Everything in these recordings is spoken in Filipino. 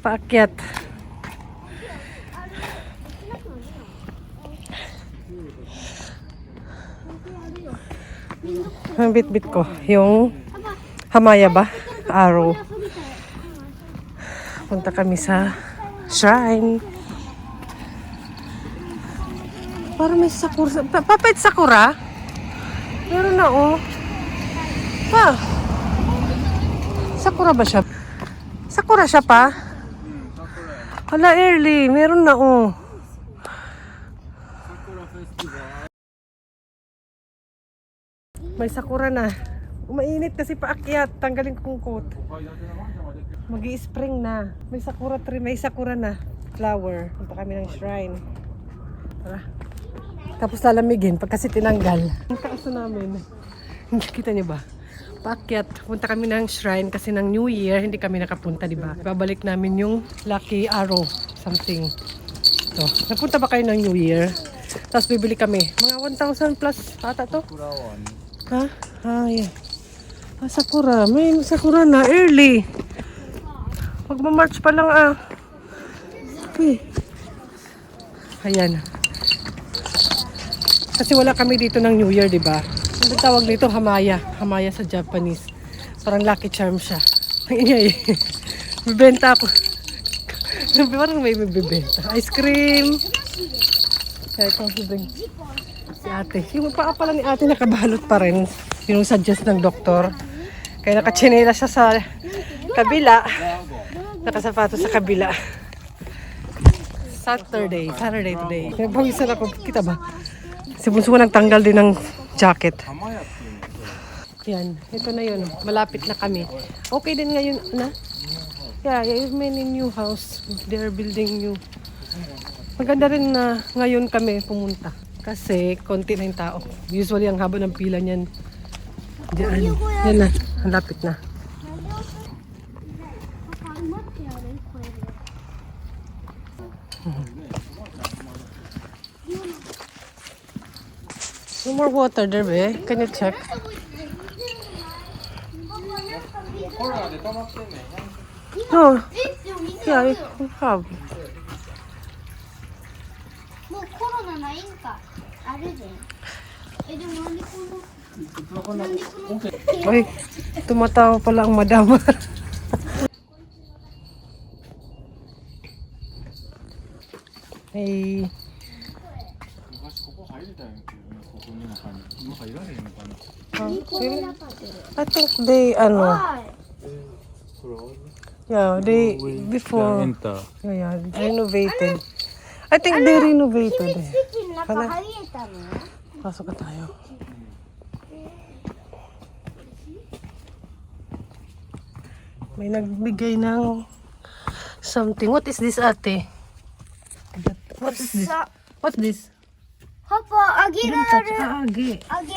paakyat. Ang bit-bit ko, yung Hamaya ba? Arrow. Punta kami sa shrine. Parang may sakura. Papait sakura? Meron na oh. Pa. Sakura ba siya? Sakura siya pa? Hala, early. Meron na oh. May sakura na. Umainit kasi paakyat. Tanggalin ko kong coat. Mag-i-spring na. May sakura tree. May sakura na. Flower. Punta kami ng shrine. Tara. Tapos lalamigin pag kasi tinanggal. Ang kaso namin. Kita niyo ba? Paakyat. Punta kami ng shrine kasi ng New Year. Hindi kami nakapunta, di ba? Babalik namin yung Lucky Arrow. Something. Ito. Napunta ba kayo ng New Year? Tapos bibili kami. Mga 1,000 plus ata to. Ha? Ah, yeah. Ah, sakura. May sakura na. Early. Magma-march pa lang ah. Okay. Ayan. Kasi wala kami dito ng New Year, di ba? Ang tawag dito, Hamaya. Hamaya sa Japanese. Parang Lucky Charm siya. Ang ingay. Bibenta ako. Parang may bibenta. Ice cream. Kaya ito, bibing. Si ate. Yung paa pala ni ate nakabalot pa rin. Yung suggest ng doktor. Kaya nakachinela siya sa kabila. Nakasapato sa kabila. Saturday today. Pawisan ako. Kita ba? Si Bunso ko nagtanggal din ng jacket. Yan. Ito na yun. Malapit na kami. Okay din ngayon na. Yeah, yung many new house. They are building new. Maganda rin na ngayon kami pumunta. Kasi konti na yung tao. Usually ang haba ng pila niyan. Diyan. Yan na. Ang lapit na. No more water there, be. Can you check? No. Yeah, we have. もうコロナないんか。あるで。でもなんでこの。なんでこの。 Uy, tumatawa pala ang madam. Hey. I think they, yeah, they, before, yeah, renovated. I think they renovated. 秘密基地の中入れたの？ Pasok ka tayo. May nagbigay ng something. What is this, ate? What is this? What's this? パパあげられる。 Agi. あげ。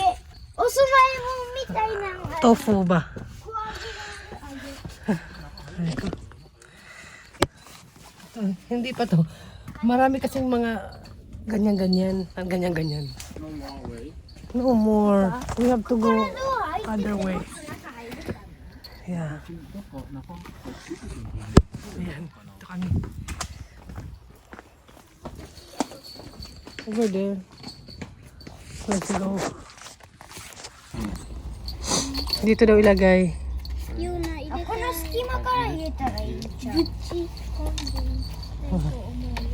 お供え物みたいなのが。 Tofu ba? こうあげられる。あげ。 Hindi pa to. Marami kasing mga ganyan-ganyan. Ganyan-ganyan. No more. We have to go other way. Yeah. Ayan. Ito kami. Over there. Let's go. Dito daw ilagay. この隙間から入れたらいいじゃん。ぶち込んでいいと思うよ。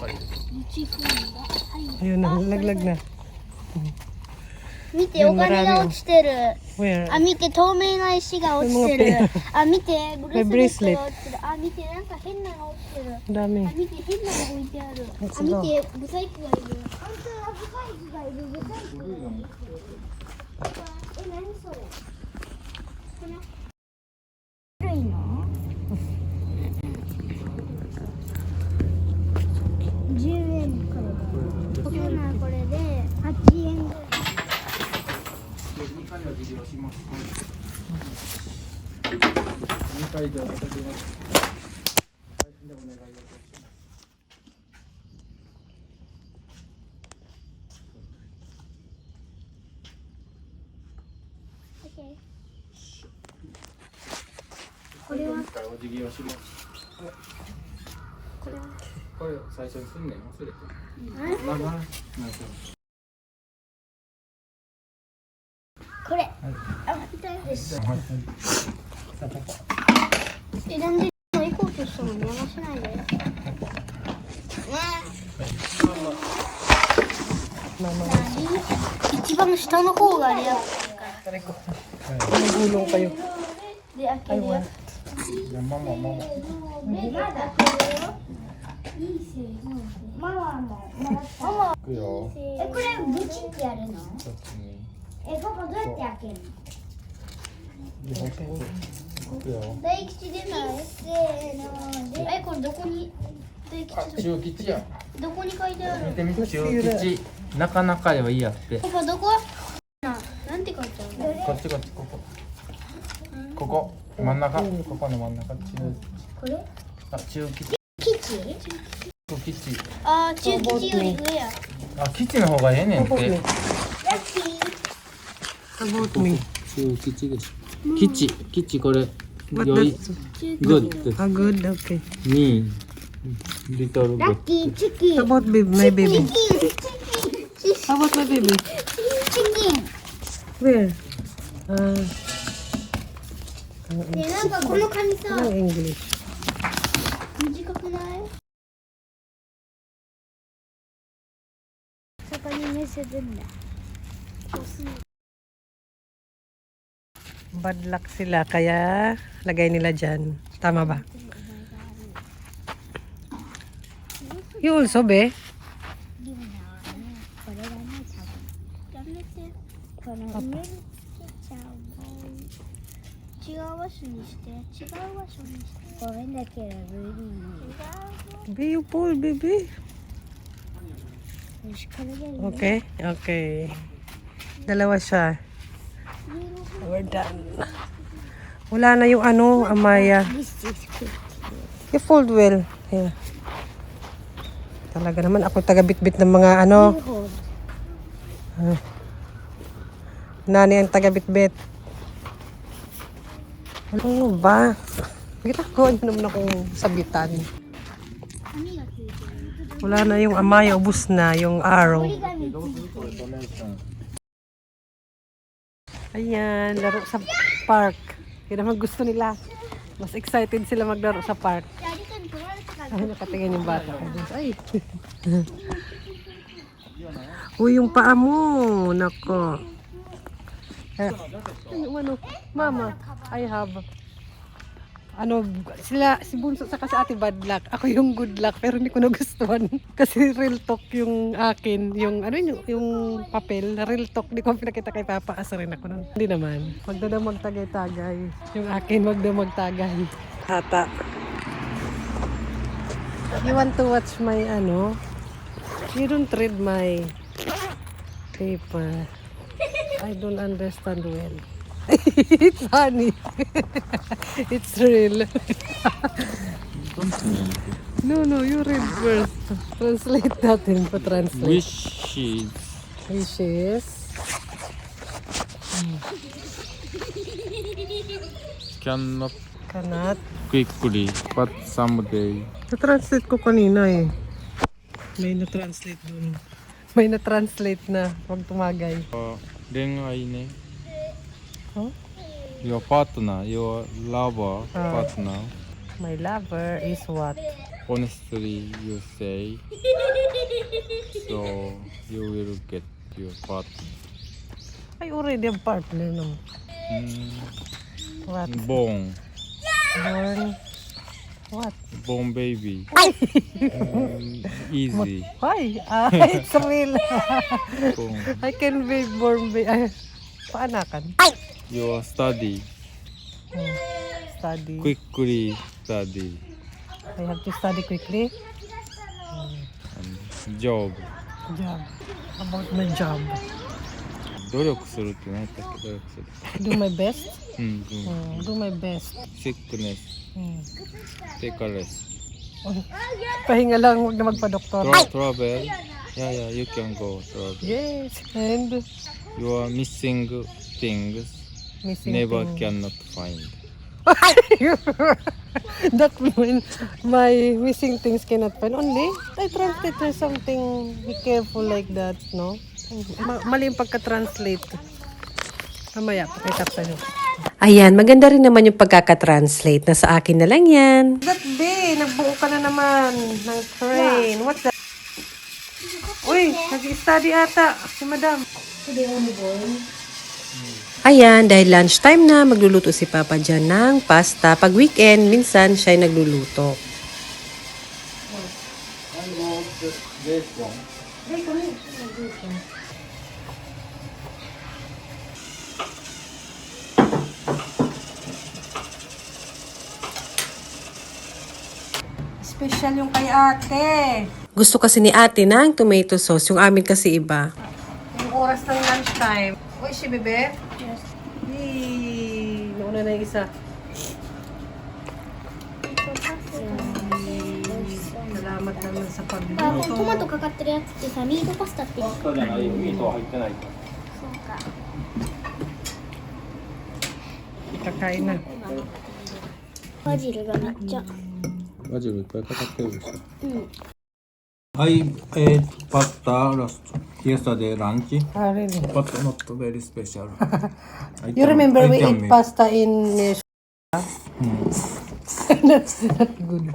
ぶち込んだ。はい。 Ayun na. Naglag na. 見てお金が落ちてる。 Where? あ、見て透明な石が落ちてる。あ、見てブレスレットが落ちてる。あ、見てなんか変なの落ちてる。 Ang dami. あ、見て変なの置いてある。 Let's あ、見 go. てブサイクがいる。本当だブサイクがいる。ブサイクがいる。え、何それ？この古いの？10円からだ。これなこれで8円ぐらい。 これはお辞儀をします。これ最初にすんねん忘れて。まあまあ。これ。あ、痛いです。なんで行こうとしたのに邪魔しないで。一番下の方があれや。Aray ko. Gulong kayo. で、開けるよ。ママ。まだ開けるよ。いいせい。ママも。ママ。いくよ。これブチってやるの？こっちに。パパどうやって開けるの？いくよ。大吉出ない。せーの。これどこに？大吉中吉や。どこに書いてある？見てみて中吉。なかなかではいいやって。パパどこ？なんて書いてあるの？こっちここ。ここ真ん中。ここの真ん中中。これ？あ中吉。吉？吉。あ、中吉より上や。あ吉の方がええねんって。ラッキー。About me. 中吉でしょ。吉これ。 What 良い。 does... Good. Ah, good. Okay. に。Little ラ good. ッキーチキン。 How about my baby? チキン。 How about my baby? チキン。 Where? ね、なんかこの紙さ、 Anong English? 短くない？そこにメッセージんだ。 Bad luck sila, kaya lagay nila dyan. Tama ba? You also, be? これがね、多分。やめて。この上につけちゃう。違う場所にして。違う場所にして。ごめんだけど、無理。 Be, you pull, baby. よし、これでいいね。 Okay? Okay. Dalawa siya. We're done. Wala na yung ano, Amaya. This is good. You fold well. Yeah. Talaga naman ako taga-bit-bit ng mga ano. Nani ang taga-bit-bit. Ano ba? Ginagawa niyo naman akong sabitan. Wala na yung Amaya, ubus na yung arrow. Ayan, laro sa park. Yun naman gusto nila. Mas excited sila maglaro sa park. Ay, nakatingin yung bata. Ay. Uy, yung paa mo. Nako. Ay, yung ano, mama, I have. Ano, si Bunso sa kasi ate bad luck. Ako yung good luck, pero hindi ko nagustuhan. Kasi real talk yung akin. Yung, ano yung papel, real talk. Hindi ko pinakita kay Papa. Asa rin ako nun. Hindi naman. Magdadamag tagay-tagay. Yung akin, magdamag tagay. Hata. You want to watch my, ano? You don't read my paper. I don't understand well. It's funny. It's real. No, you read first. Translate natin pa translate. Wishes. Wishes. Cannot Cannot. quickly, but someday. Na-translate ko kanina eh. May na-translate dun. May na-translate na. Huwag tumagay. 恋愛ね。 Huh? Your partner, your lover, partner. My lover is what? Honestly, you say. So, you will get your partner. I already have partner no. What? Born. Born? What? Born baby. Easy. Why? It's real. Born. I can be born paanakan. Your study. Study. Quickly study. I have to study quickly. And job. Job. About my job. 努力するって何だっけ努力する。 Do my best. うん、Do my best. Sickness. Take a rest. Pahinga lang, huwag na magpa-doktor. Travel. Yeah, you can go travel. Yes. And You are missing things. missing Never thing. cannot find. That means my missing things cannot find. Only, I translate for something, be careful like that, no? Mali yung pagka-translate. Mamaya, pakita ko sa'yo. Ayan, maganda rin naman yung pagkaka-translate. Nasa akin na lang yan. That be, nagbuo ka na naman ng train. What's that? Uy, nag-study ata si madam. Ayan, dahil lunchtime na, magluluto si Papa dyan ng pasta. Pag weekend, minsan siya'y nagluluto. Special yung kay ate. Gusto kasi ni ate ng tomato sauce. Yung amin kasi iba. Yung oras ng lunchtime. Uy, si bebe? Yes. Yee! Nauna na yung isa. Salamat naman sa ト pagluto. マトかかってるやつってさ、ミートパスタって言う。パスタじゃないよ。ミートは入ってないから。そうか。 Kakain na. バジルがめっちゃ。バジルいっぱいかかってるでしょ。うん。はい、パスタ、ラスト。Yesterday lunch. Ah, really? But not very special. You remember we ate pasta in That's not good.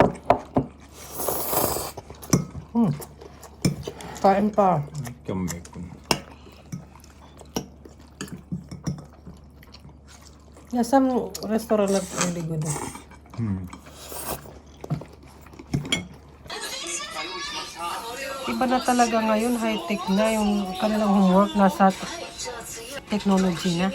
Kain pa. Can make. Yeah, some restaurant not really good. Iba na talaga ngayon, high-tech na. Yung kanilang homework nasa technology na.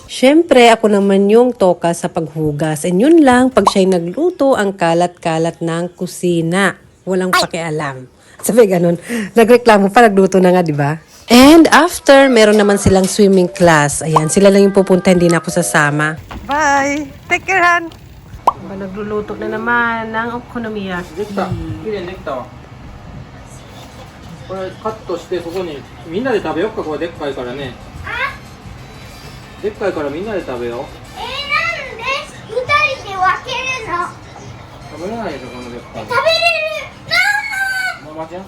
Siyempre, ako naman yung toka sa paghugas. And yun lang, pag siya'y nagluto, ang kalat-kalat ng kusina. Walang pakialam. Sabi ganun, nagreklamo pa, nagluto na nga, di ba? And after, meron naman silang swimming class. Ayan, sila lang yung pupunta, hindi na ako sasama. Bye! Take care, Han! Nagluluto na naman ng okonomiyaki. できた。綺麗にできたわ。これカットしてそこにみんなで食べようか。これでっかいからね。でっかいからみんなで食べよう。なんで二人で分けるの？食べれないでしょこのでっかい。食べれる。ママちゃん。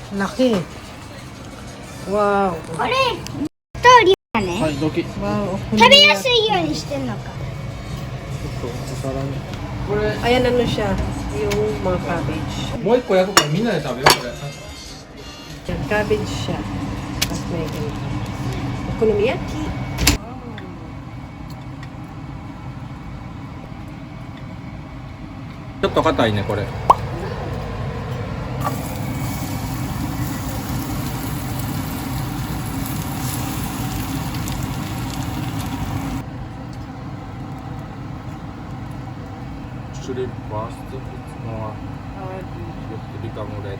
Laki. Wow. これ一人だね。はい、ドキ。ちょっ Wow, 食べやすいようにしてんのか。とお皿に。これ Ayan ano siya, yung mga cabbage. もう一個焼くからみんなで食べようこれ。 Yan, cabbage siya. Tapos may ganito. Okonomiyaki. ちょっと硬いねこれ。Should it fast? It's more become red.